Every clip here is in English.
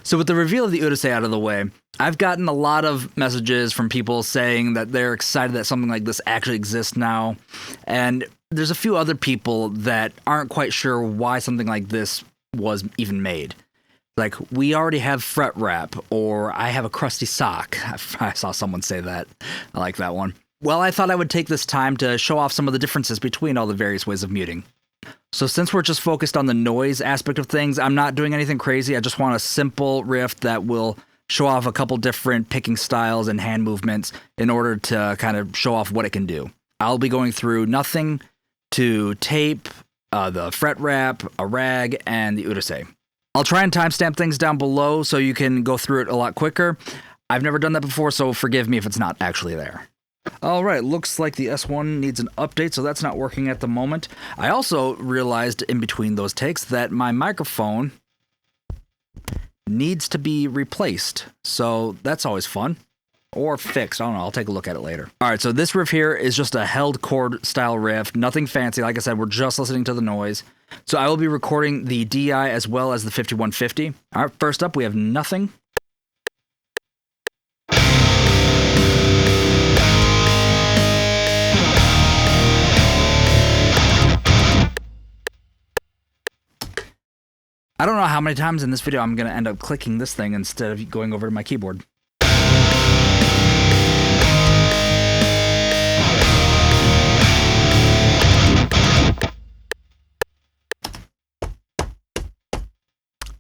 So with the reveal of the Urusei out of the way, I've gotten a lot of messages from people saying that they're excited that something like this actually exists now. And there's a few other people that aren't quite sure why something like this was even made. Like, we already have fret wrap, or I have a crusty sock. I saw someone say that. I like that one. Well, I thought I would take this time to show off some of the differences between all the various ways of muting. So since we're just focused on the noise aspect of things, I'm not doing anything crazy. I just want a simple riff that will show off a couple different picking styles and hand movements in order to kind of show off what it can do. I'll be going through nothing to tape, the fret wrap, a rag, and the Urusei. I'll try and timestamp things down below so you can go through it a lot quicker. I've never done that before, so forgive me if it's not actually there. All right, looks like the S1 needs an update, so that's not working at the moment. I also realized in between those takes that my microphone needs to be replaced, so that's always fun. Or fixed, I don't know, I'll take a look at it later. All right, so this riff here is just a held chord style riff, nothing fancy. Like I said, we're just listening to the noise. So I will be recording the DI as well as the 5150. All right, first up, we have nothing. I don't know how many times in this video I'm going to end up clicking this thing instead of going over to my keyboard.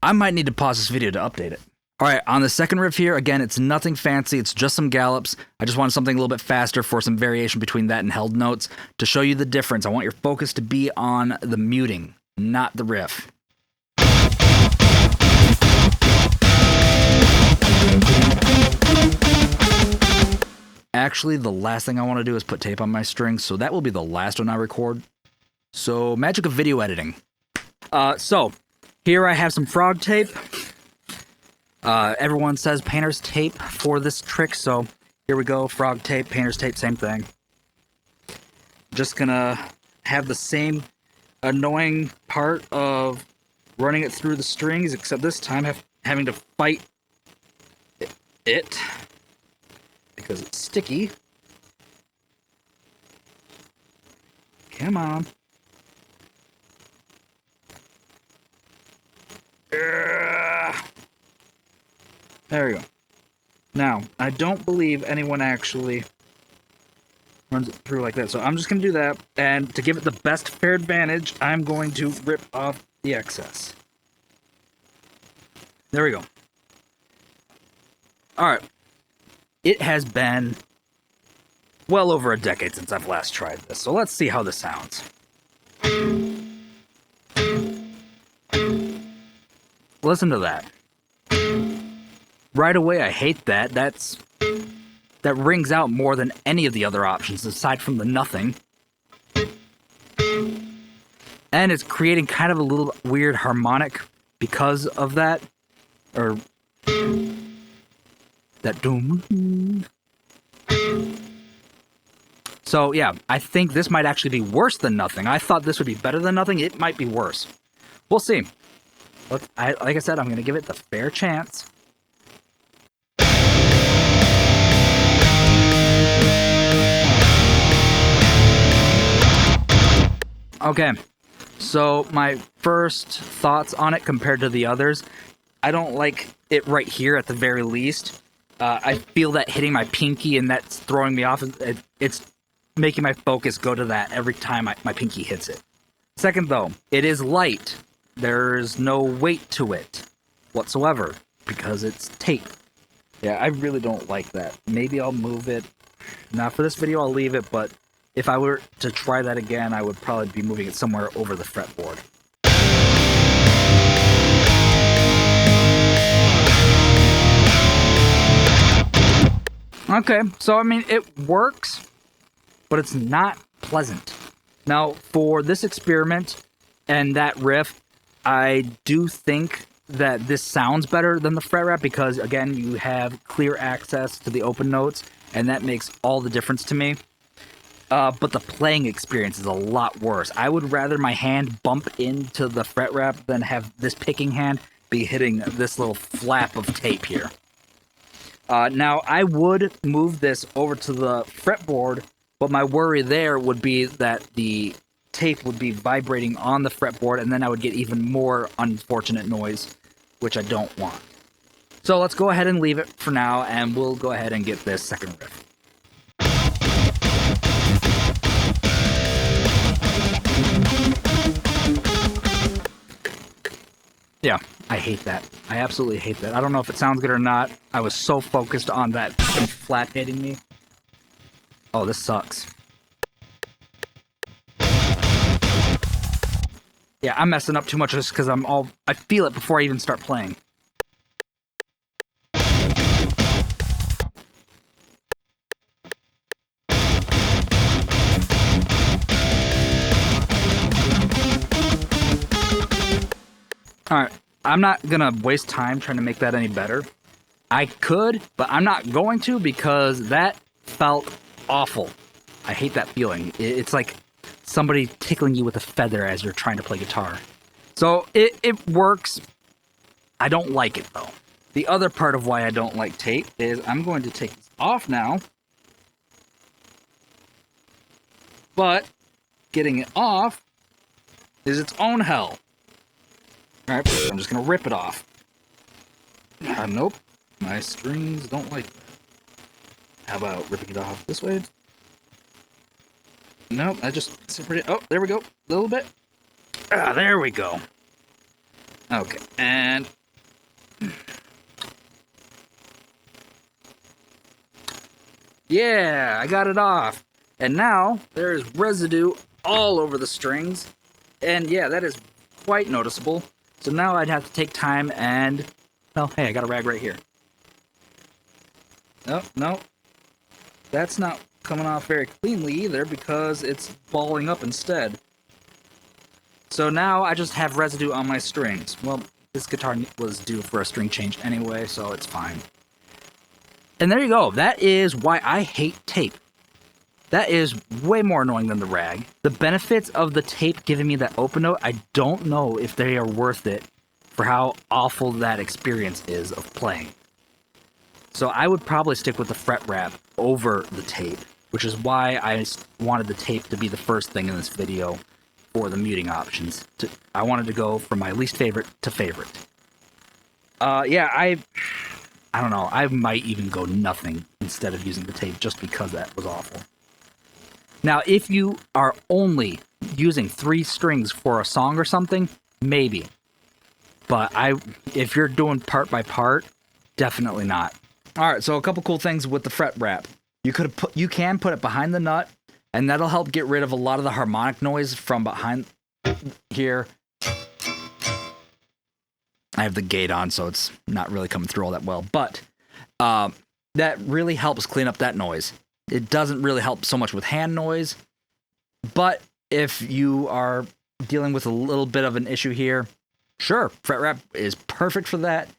I might need to pause this video to update it. All right, on the second riff here, again, it's nothing fancy. It's just some gallops. I just wanted something a little bit faster for some variation between that and held notes. To show you the difference, I want your focus to be on the muting, not the riff. Actually, the last thing I want to do is put tape on my strings, so that will be the last one I record. So, magic of video editing. Here I have some frog tape. Everyone says painter's tape for this trick, so here we go. Frog tape, painter's tape, same thing. Just gonna have the same annoying part of running it through the strings, except this time having to fight it because it's sticky. Come on. There we go. Now, I don't believe anyone actually runs it through like that, so I'm just going to do that, and to give it the best fair advantage, I'm going to rip off the excess. There we go. Alright. It has been well over a decade since I've last tried this, so let's see how this sounds. Listen to that. Right away, I hate that. That rings out more than any of the other options, aside from the nothing. And it's creating kind of a little weird harmonic because of that. Or that doom. So yeah, I think this might actually be worse than nothing. I thought this would be better than nothing. It might be worse. We'll see. Like I said, I'm going to give it the fair chance. Okay, so my first thoughts on it compared to the others, I don't like it right here at the very least. I feel that hitting my pinky and that's throwing me off. It's making my focus go to that every time my pinky hits it. Second though, it is light. There's no weight to it whatsoever because it's tape. Yeah, I really don't like that. Maybe I'll move it. Not for this video, I'll leave it, but if I were to try that again, I would probably be moving it somewhere over the fretboard. Okay, so I mean, it works, but it's not pleasant. Now, for this experiment and that riff, I do think that this sounds better than the fret wrap because, again, you have clear access to the open notes, and that makes all the difference to me. But the playing experience is a lot worse. I would rather my hand bump into the fret wrap than have this picking hand be hitting this little flap of tape here. Now, I would move this over to the fretboard, but my worry there would be that the tape would be vibrating on the fretboard, and then I would get even more unfortunate noise, which I don't want. So let's go ahead and leave it for now, and we'll go ahead and get this second riff. Yeah, I hate that. I absolutely hate that. I don't know if it sounds good or not. I was so focused on that flat hitting me. Oh, this sucks. Yeah, I'm messing up too much just because I feel it before I even start playing. Alright, I'm not gonna waste time trying to make that any better. I could, but I'm not going to because that felt awful. I hate that feeling. It's like somebody tickling you with a feather as you're trying to play guitar. So it works. I don't like it though. The other part of why I don't like tape is I'm going to take this off now. But getting it off is its own hell. Alright, I'm just going to rip it off. Nope. My strings don't like that. How about ripping it off this way? Nope, I just separated. Oh, there we go. A little bit. There we go. Okay, and... yeah, I got it off. And now, there's residue all over the strings. And yeah, that is quite noticeable. So now I'd have to take time and... well, hey, I got a rag right here. Oh, no. That's not coming off very cleanly either because it's balling up instead. So now I just have residue on my strings. Well, this guitar was due for a string change anyway, so it's fine. And there you go. That is why I hate tape. That is way more annoying than the rag. The benefits of the tape giving me that open note, I don't know if they are worth it for how awful that experience is of playing. So I would probably stick with the fret wrap over the tape, which is why I wanted the tape to be the first thing in this video for the muting options. I wanted to go from my least favorite to favorite. Yeah, I don't know. I might even go nothing instead of using the tape just because that was awful. Now, if you are only using 3 strings for a song or something, maybe. But if you're doing part by part, definitely not. All right, so a couple cool things with the fret wrap. You can put it behind the nut, and that'll help get rid of a lot of the harmonic noise from behind here. I have the gate on, so it's not really coming through all that well. But that really helps clean up that noise. It doesn't really help so much with hand noise, but if you are dealing with a little bit of an issue here, sure, fret wrap is perfect for that,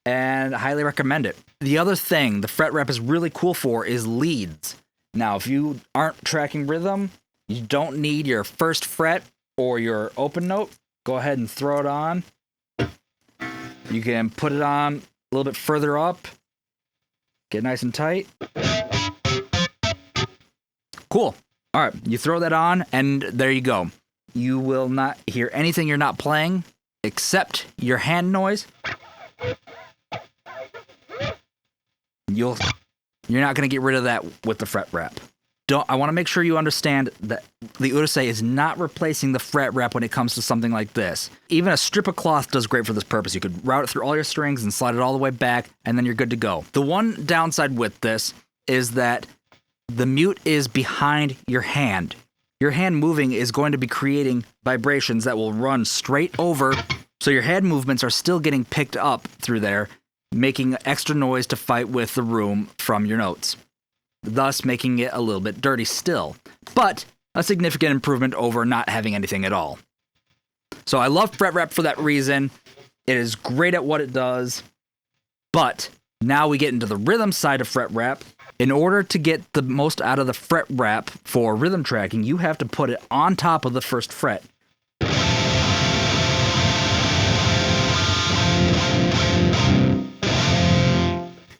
and I highly recommend it. The other thing the fret wrap is really cool for is leads. Now, if you aren't tracking rhythm, you don't need your first fret or your open note. Go ahead and throw it on. You can put it on a little bit further up. Get nice and tight. Cool. All right, you throw that on, and there you go. You will not hear anything you're not playing except your hand noise. You're not going to get rid of that with the fret wrap. I want to make sure you understand that the Urusei is not replacing the fret wrap when it comes to something like this. Even a strip of cloth does great for this purpose. You could route it through all your strings and slide it all the way back, and then you're good to go. The one downside with this is that the mute is behind your hand. Your hand moving is going to be creating vibrations that will run straight over, so your hand movements are still getting picked up through there, making extra noise to fight with the room from your notes, thus making it a little bit dirty still, but a significant improvement over not having anything at all. So I love fret wrap for that reason. It is great at what it does, but now we get into the rhythm side of fret wrap. In order to get the most out of the fret wrap for rhythm tracking, you have to put it on top of the first fret.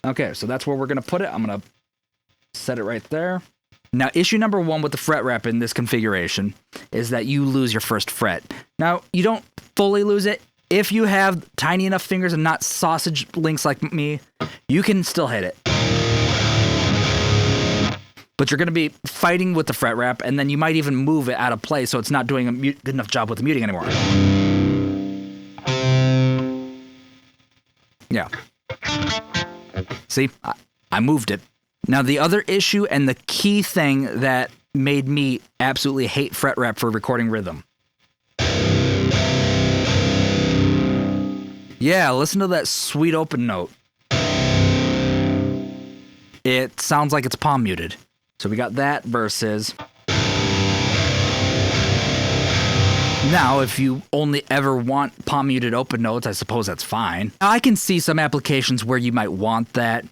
Okay, so that's where we're going to put it. I'm going to set it right there. Now, issue number one with the fret wrap in this configuration is that you lose your first fret. Now, you don't fully lose it. If you have tiny enough fingers and not sausage links like me, you can still hit it. But you're going to be fighting with the fret wrap, and then you might even move it out of place so it's not doing a good enough job with the muting anymore. Yeah. See? I moved it. Now, the other issue and the key thing that made me absolutely hate fret wrap for recording rhythm. Yeah, listen to that sweet open note. It sounds like it's palm muted. So we got that versus... Now, if you only ever want palm muted open notes, I suppose that's fine. I can see some applications where you might want that.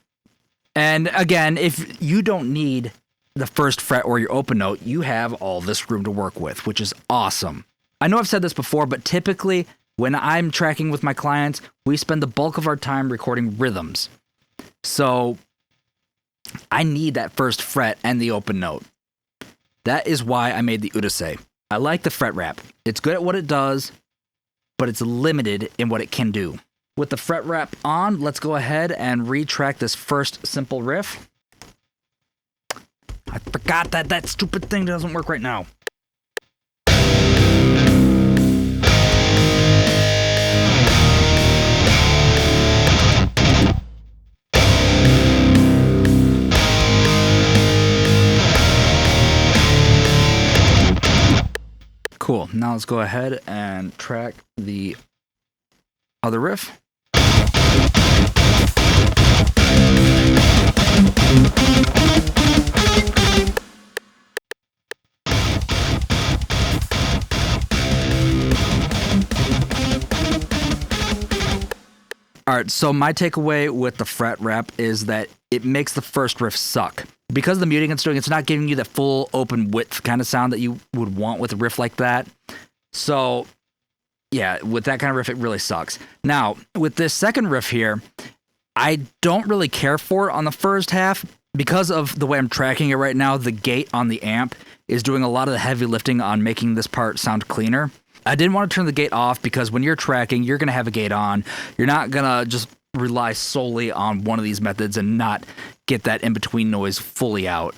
And again, if you don't need the first fret or your open note, you have all this room to work with, which is awesome. I know I've said this before, but typically when I'm tracking with my clients, we spend the bulk of our time recording rhythms. So I need that first fret and the open note. That is why I made the Urusei. I like the fret wrap. It's good at what it does, but it's limited in what it can do. With the fret wrap on, let's go ahead and retrack this first simple riff. I forgot that that stupid thing doesn't work right now. Cool. Now let's go ahead and track the other riff. All right, so my takeaway with the fret wrap is that it makes the first riff suck. Because of the muting it's doing, it's not giving you that full open width kind of sound that you would want with a riff like that. So, yeah, with that kind of riff, it really sucks. Now, with this second riff here, I don't really care for it on the first half. Because of the way I'm tracking it right now, the gate on the amp is doing a lot of the heavy lifting on making this part sound cleaner. I didn't want to turn the gate off because when you're tracking, you're going to have a gate on. You're not going to just rely solely on one of these methods and not get that in-between noise fully out.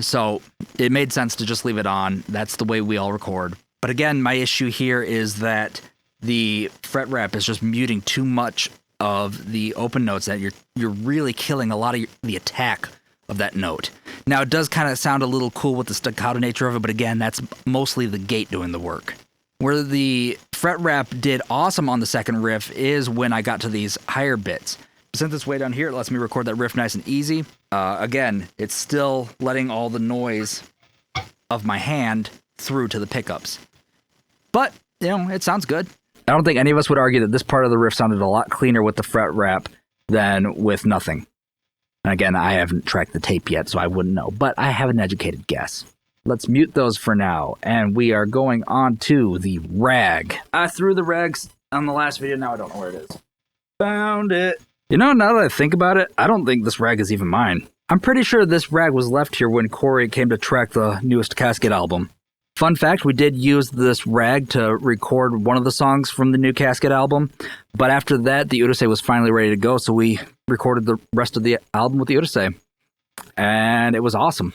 So it made sense to just leave it on. That's the way we all record. But again, my issue here is that the fret wrap is just muting too much of the open notes that you're really killing a lot of the attack of that note. Now, it does kind of sound a little cool with the staccato nature of it, but again, that's mostly the gate doing the work. Where the fret wrap did awesome on the second riff is when I got to these higher bits. Since it's way down here, it lets me record that riff nice and easy. Again, it's still letting all the noise of my hand through to the pickups. But, you know, it sounds good. I don't think any of us would argue that this part of the riff sounded a lot cleaner with the fret wrap than with nothing. And again, I haven't tracked the tape yet, so I wouldn't know. But I have an educated guess. Let's mute those for now, and we are going on to the rag. I threw the rags on the last video, now I don't know where it is. Found it. You know, now that I think about it, I don't think this rag is even mine. I'm pretty sure this rag was left here when Corey came to track the newest Casket album. Fun fact, we did use this rag to record one of the songs from the new Casket album, but after that, the Urusei was finally ready to go, so we recorded the rest of the album with the Urusei. And it was awesome.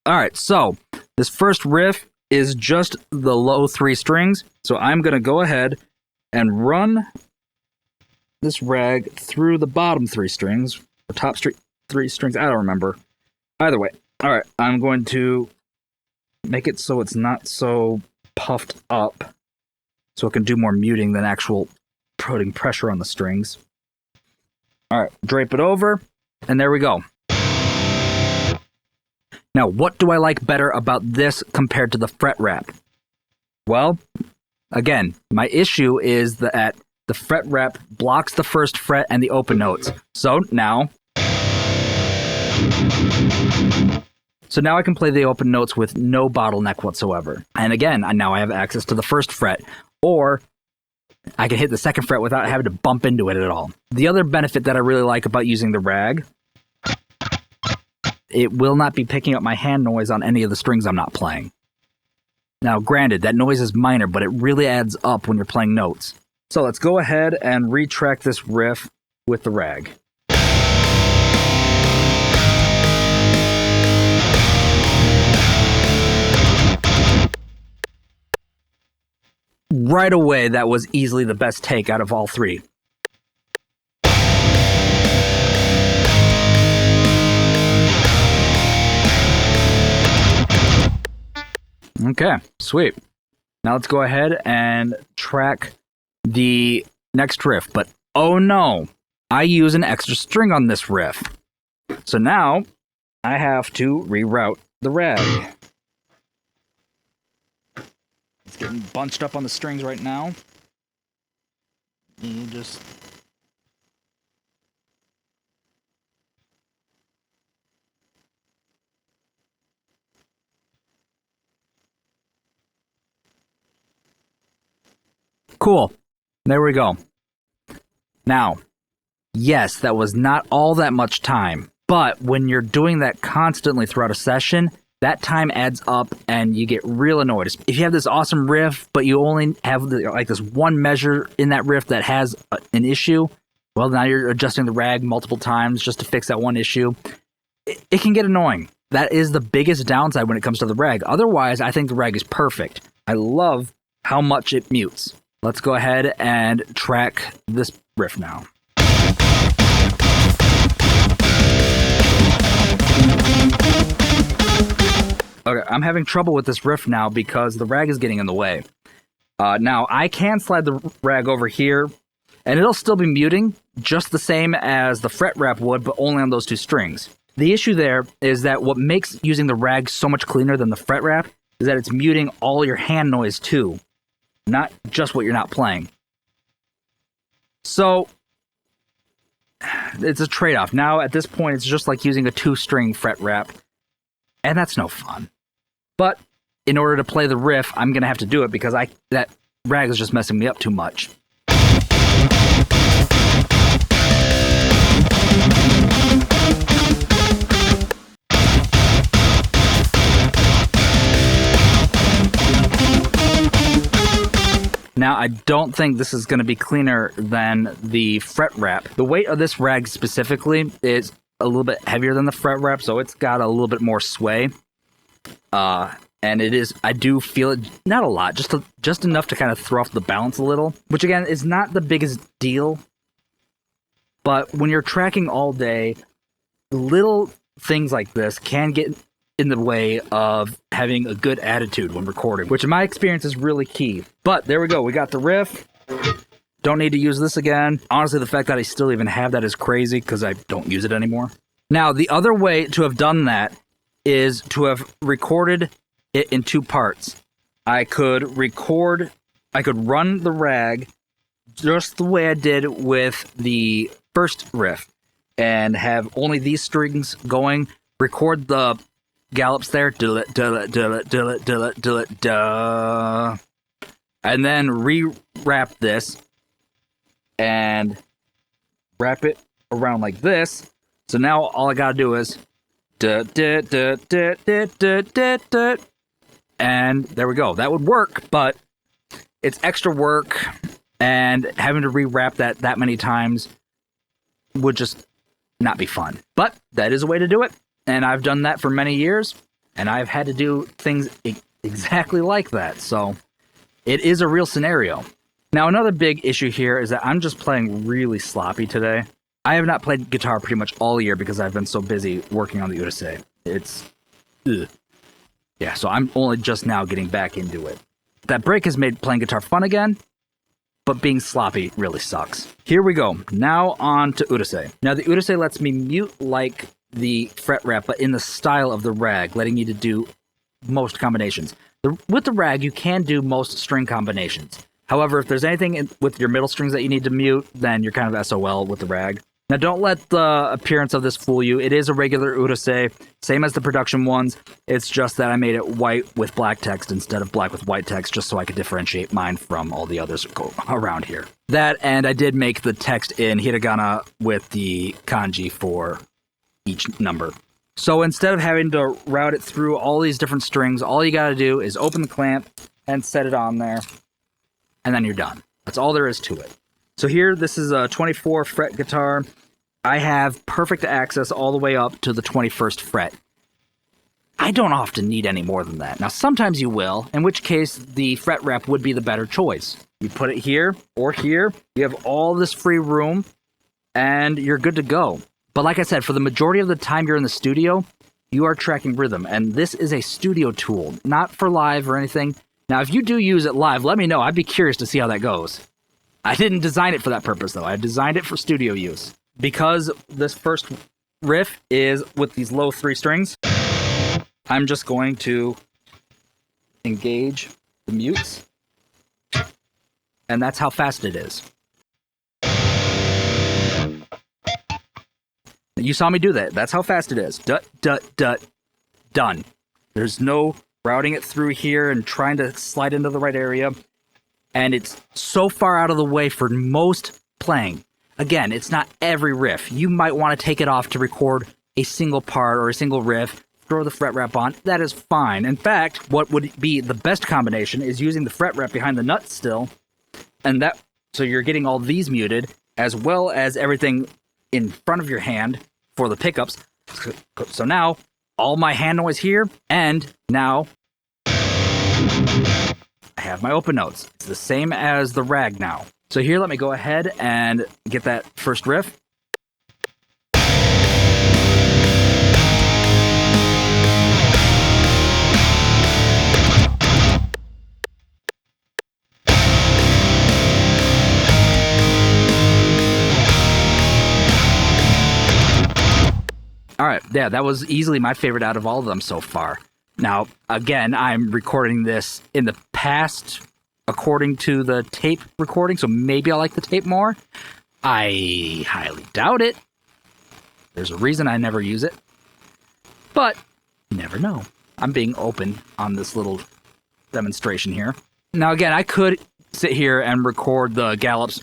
All right, so this first riff is just the low 3 strings. So I'm going to go ahead and run this rag through the bottom 3 strings, or top 3 strings, I don't remember. Either way. All right, I'm going to make it so it's not so puffed up, so it can do more muting than actual putting pressure on the strings. All right, drape it over, and there we go. Now, what do I like better about this compared to the fret wrap? Well, again, my issue is that the fret wrap blocks the first fret and the open notes. So now I can play the open notes with no bottleneck whatsoever. And again, now I have access to the first fret. Or I can hit the second fret without having to bump into it at all. The other benefit that I really like about using the rag, it will not be picking up my hand noise on any of the strings I'm not playing. Now, granted, that noise is minor, but it really adds up when you're playing notes. So let's go ahead and retrack this riff with the rag. Right away, that was easily the best take out of all three. Okay, sweet. Now let's go ahead and track the next riff. But oh no, I use an extra string on this riff. So now I have to reroute the rag. It's getting bunched up on the strings right now. You just... Cool. There we go. Now, yes, that was not all that much time, but when you're doing that constantly throughout a session, that time adds up and you get real annoyed. If you have this awesome riff, but you only have like this one measure in that riff that has an issue, well, now you're adjusting the rag multiple times just to fix that one issue. It can get annoying. That is the biggest downside when it comes to the rag. Otherwise, I think the rag is perfect. I love how much it mutes. Let's go ahead and track this riff now. Okay, I'm having trouble with this riff now because the rag is getting in the way. Now, I can slide the rag over here, and it'll still be muting, just the same as the fret wrap would, but only on those two strings. The issue there is that what makes using the rag so much cleaner than the fret wrap is that it's muting all your hand noise too, not just what you're not playing. So, it's a trade-off. Now, at this point, it's just like using a two-string fret wrap, and that's no fun. But in order to play the riff, I'm going to have to do it because that rag is just messing me up too much. Now, I don't think this is going to be cleaner than the fret wrap. The weight of this rag specifically is a little bit heavier than the fret wrap, so it's got a little bit more sway. And it is, I do feel it, not a lot, just enough to kind of throw off the balance a little, which again is not the biggest deal. But when you're tracking all day, little things like this can get in the way of having a good attitude when recording, which in my experience is really key. But there we go, we got the riff. Don't need to use this again. Honestly, the fact that I still even have that is crazy because I don't use it anymore. Now, the other way to have done that is to have recorded it in two parts. I could run the rag just the way I did with the first riff and have only these strings going, record the gallops there, and then re-wrap this and wrap it around like this. So now all I gotta do is and there we go. That would work, but it's extra work, and having to re-wrap that many times would just not be fun. But that is a way to do it, and I've done that for many years, and I've had to do things exactly like that, so it is a real scenario. Now, another big issue here is that I'm just playing really sloppy today. I have not played guitar pretty much all year because I've been so busy working on the Urusei. It's... ugh. Yeah, so I'm only just now getting back into it. That break has made playing guitar fun again, but being sloppy really sucks. Here we go. Now on to Urusei. Now the Urusei lets me mute like the fret wrap, but in the style of the rag, letting you to do most combinations. With the rag, you can do most string combinations. However, if there's anything with your middle strings that you need to mute, then you're kind of SOL with the rag. Now, don't let the appearance of this fool you. It is a regular Urusei, same as the production ones. It's just that I made it white with black text instead of black with white text, just so I could differentiate mine from all the others around here. That, and I did make the text in hiragana with the kanji for each number. So instead of having to route it through all these different strings, all you gotta do is open the clamp and set it on there, and then you're done. That's all there is to it. So here, this is a 24 fret guitar. I have perfect access all the way up to the 21st fret. I don't often need any more than that. Now, sometimes you will, in which case the fret wrap would be the better choice. You put it here or here, you have all this free room, and you're good to go. But like I said, for the majority of the time you're in the studio, you are tracking rhythm, and this is a studio tool, not for live or anything. Now, if you do use it live, let me know. I'd be curious to see how that goes. I didn't design it for that purpose, though. I designed it for studio use. Because this first riff is with these low 3 strings, I'm just going to engage the mutes, and that's how fast it is. You saw me do that. That's how fast it is. Dut, dut, dut, done. There's no routing it through here and trying to slide into the right area. And it's so far out of the way for most playing. Again, it's not every riff. You might want to take it off to record a single part or a single riff, throw the fret wrap on. That is fine. In fact, what would be the best combination is using the fret wrap behind the nut still, and that so you're getting all these muted, as well as everything in front of your hand for the pickups. So now, all my hand noise here, and now I have my open notes. It's the same as the rag now. So here, let me go ahead and get that first riff. All right, yeah, that was easily my favorite out of all of them so far. Now, again, I'm recording this in the past according to the tape recording, so maybe I like the tape more. I highly doubt it. There's a reason I never use it. But you never know. I'm being open on this little demonstration here. Now, again, I could sit here and record the gallops.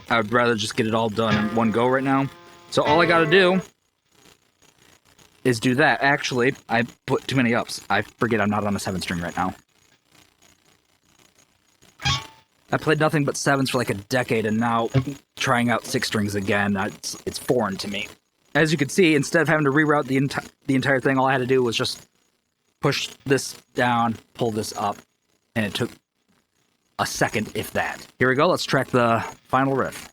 I would rather just get it all done in one go right now. So all I gotta do is do that. Actually, I put too many ups. I forget I'm not on a 7 string right now. I played nothing but 7s for like a decade, and now trying out 6 strings again, it's foreign to me. As you can see, instead of having to reroute the entire thing, all I had to do was just push this down, pull this up, and it took a second, if that. Here we go, let's track the final riff.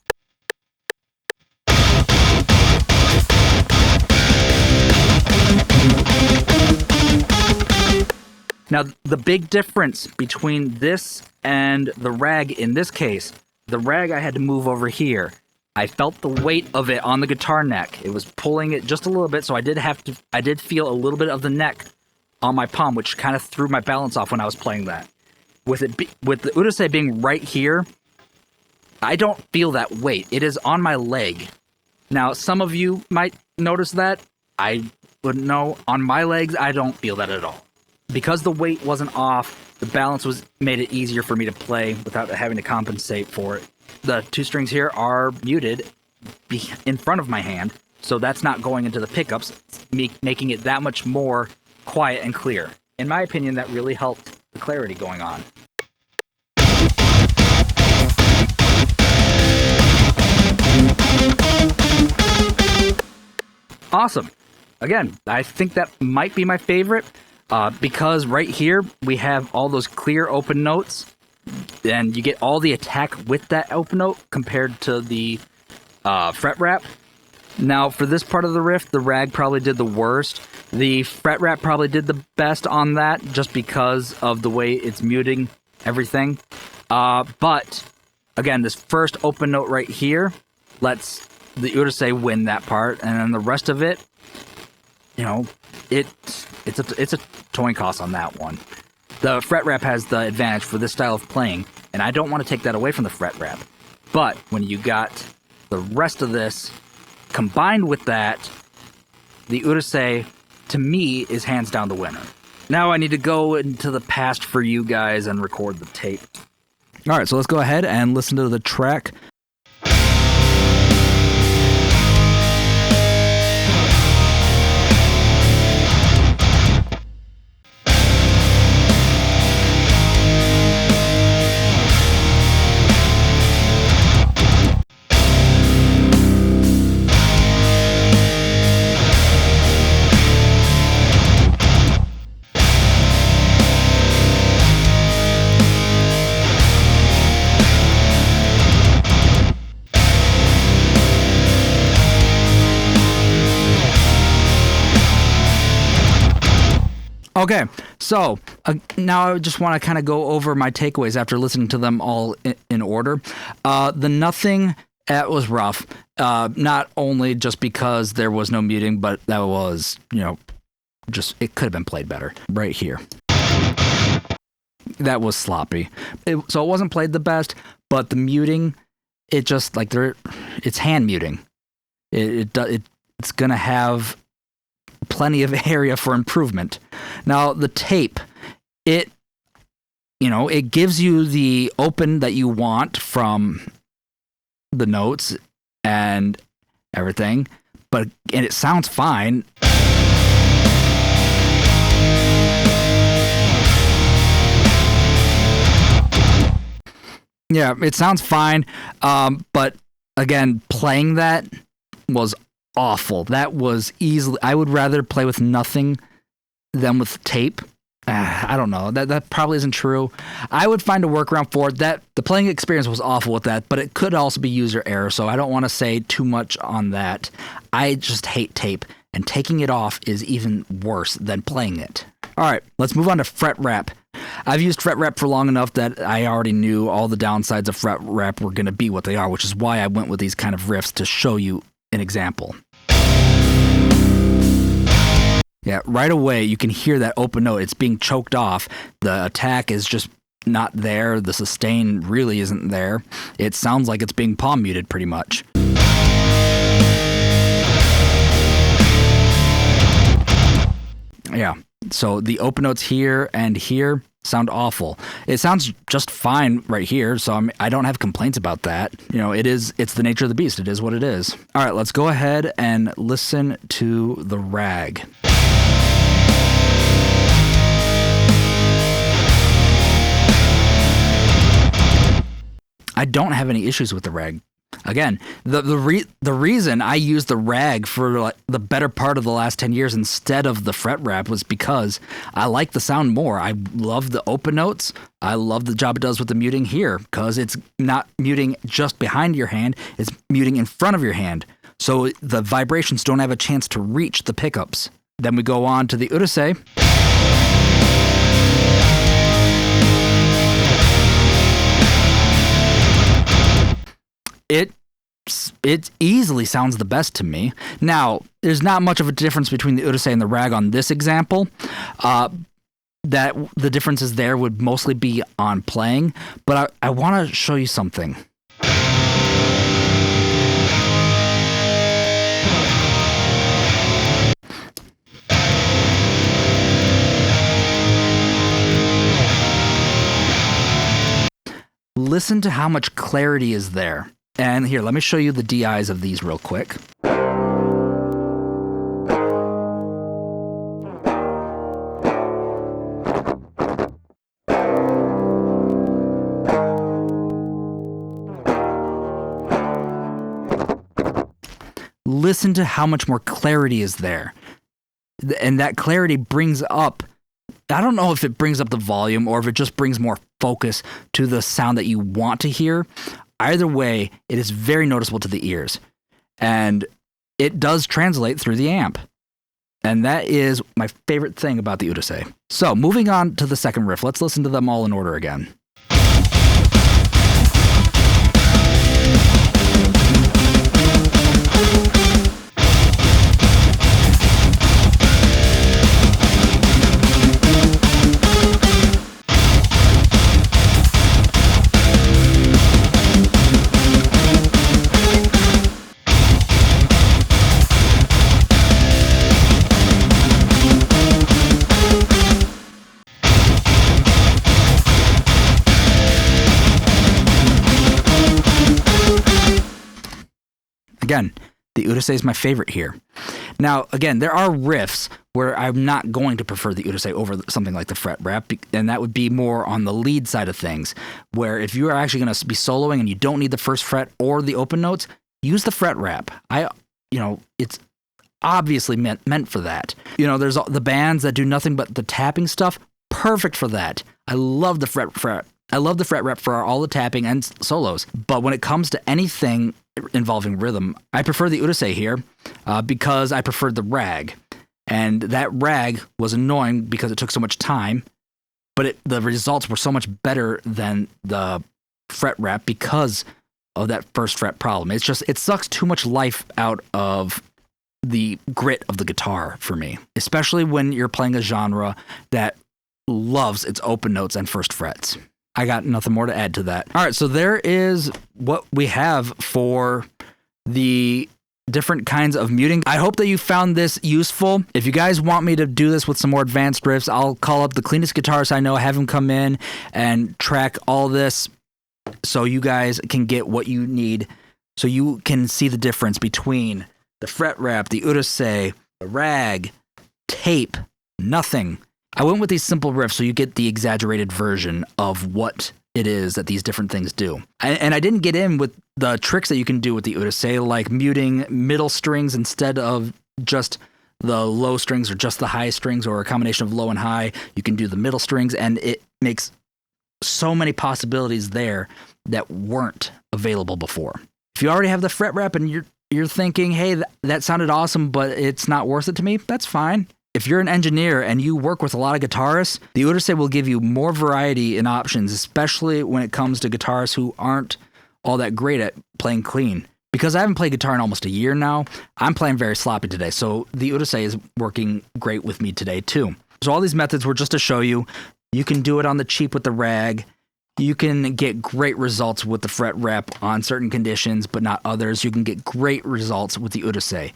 Now, the big difference between this and the rag in this case, the rag I had to move over here. I felt the weight of it on the guitar neck. It was pulling it just a little bit, so I did feel a little bit of the neck on my palm, which kind of threw my balance off when I was playing that. With the Urusei being right here, I don't feel that weight. It is on my leg. Now, some of you might notice that. I wouldn't know. On my legs, I don't feel that at all. Because the weight wasn't off, the balance made it easier for me to play without having to compensate for it. The 2 strings here are muted in front of my hand, so that's not going into the pickups, making it that much more quiet and clear. In my opinion, that really helped the clarity going on. Awesome. Again, I think that might be my favorite. Because right here, we have all those clear open notes, and you get all the attack with that open note compared to the fret wrap. Now, for this part of the riff, the rag probably did the worst. The fret wrap probably did the best on that, just because of the way it's muting everything. But, again, this first open note right here lets the Urusei win that part, and then the rest of it, you know, it's a toying cost on that one. The fret wrap has the advantage for this style of playing, and I don't want to take that away from the fret wrap. But when you got the rest of this combined with that, the Urusei, to me, is hands down the winner. Now I need to go into the past for you guys and record the tape. All right, so let's go ahead and listen to the track. Okay, so now I just want to kind of go over my takeaways after listening to them all in order. The nothing, that was rough. Not only just because there was no muting, but that was, just, it could have been played better right here. That was sloppy. So it wasn't played the best, but the muting, it just, like, it's hand muting. It's going to have plenty of area for improvement. Now, the tape, it gives you the open that you want from the notes and everything, and it sounds fine. Yeah, it sounds fine, but again, playing that was awful. That was easily, I would rather play with nothing than with tape. I don't know. That probably isn't true. I would find a workaround for it. That the playing experience was awful with that, but it could also be user error, so I don't want to say too much on that. I just hate tape, and taking it off is even worse than playing it. All right, let's move on to fret wrap. I've used fret wrap for long enough that I already knew all the downsides of fret wrap were going to be what they are, which is why I went with these kind of riffs to show you an example. Yeah, right away you can hear that open note. It's being choked off. The attack is just not there. The sustain really isn't there. It sounds like it's being palm muted pretty much. Yeah, so the open notes here and here sound awful. It sounds just fine right here, so I don't have complaints about that. It's the nature of the beast. It is what it is. All right, let's go ahead and listen to the rag. I don't have any issues with the rag. Again, the reason I used the rag for the better part of the last 10 years instead of the fret wrap was because I like the sound more. I love the open notes. I love the job it does with the muting here because it's not muting just behind your hand. It's muting in front of your hand. So the vibrations don't have a chance to reach the pickups. Then we go on to the Urusei. It easily sounds the best to me. Now, there's not much of a difference between the Urusei and the rag on this example. That the differences there would mostly be on playing, but I want to show you something. Listen to how much clarity is there. And here, let me show you the DIs of these real quick. Listen to how much more clarity is there. And that clarity brings up, I don't know if it brings up the volume or if it just brings more focus to the sound that you want to hear. Either way, it is very noticeable to the ears. And it does translate through the amp. And that is my favorite thing about the Urusei. So, moving on to the second riff, let's listen to them all in order again. Again, the Urusei is my favorite here. Now, again, there are riffs where I'm not going to prefer the Urusei over something like the fret wrap, and that would be more on the lead side of things, where if you are actually going to be soloing and you don't need the first fret or the open notes, use the fret wrap. It's obviously meant for that. There's the bands that do nothing but the tapping stuff, perfect for that. I love the fret. I love the fret wrap for all the tapping and solos. But when it comes to anything involving rhythm, I prefer the Urusei here because I preferred the rag. And that rag was annoying because it took so much time, but the results were so much better than the fret wrap because of that first fret problem. It sucks too much life out of the grit of the guitar for me, especially when you're playing a genre that loves its open notes and first frets. I got nothing more to add to that. All right, so there is what we have for the different kinds of muting. I hope that you found this useful. If you guys want me to do this with some more advanced riffs, I'll call up the cleanest guitarist I know, have him come in and track all this so you guys can get what you need, so you can see the difference between the fret wrap, the Urusei, the rag, tape, nothing. I went with these simple riffs so you get the exaggerated version of what it is that these different things do. And I didn't get in with the tricks that you can do with the Urusei, like muting middle strings instead of just the low strings or just the high strings, or a combination of low and high. You can do the middle strings, and it makes so many possibilities there that weren't available before. If you already have the fret wrap and you're thinking, hey, that sounded awesome, but it's not worth it to me, that's fine. If you're an engineer and you work with a lot of guitarists, the Urusei will give you more variety in options, especially when it comes to guitarists who aren't all that great at playing clean. Because I haven't played guitar in almost a year now, I'm playing very sloppy today, so the Urusei is working great with me today too. So all these methods were just to show you can do it on the cheap with the rag. You can get great results with the fret wrap on certain conditions, but not others. You can get great results with the Urusei.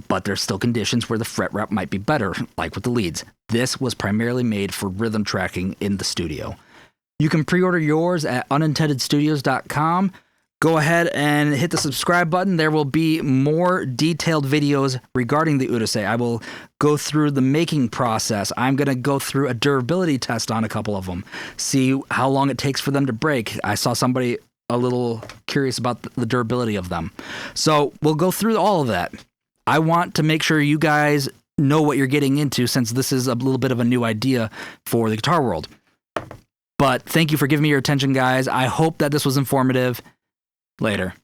But there's still conditions where the fret wrap might be better, like with the leads. This was primarily made for rhythm tracking in the studio. You can pre-order yours at unintendedstudios.com. Go ahead and hit the subscribe button. There will be more detailed videos regarding the Urusei. I will go through the making process. I'm going to go through a durability test on a couple of them, see how long it takes for them to break. I saw somebody a little curious about the durability of them. So we'll go through all of that. I want to make sure you guys know what you're getting into, since this is a little bit of a new idea for the guitar world. But thank you for giving me your attention, guys. I hope that this was informative. Later.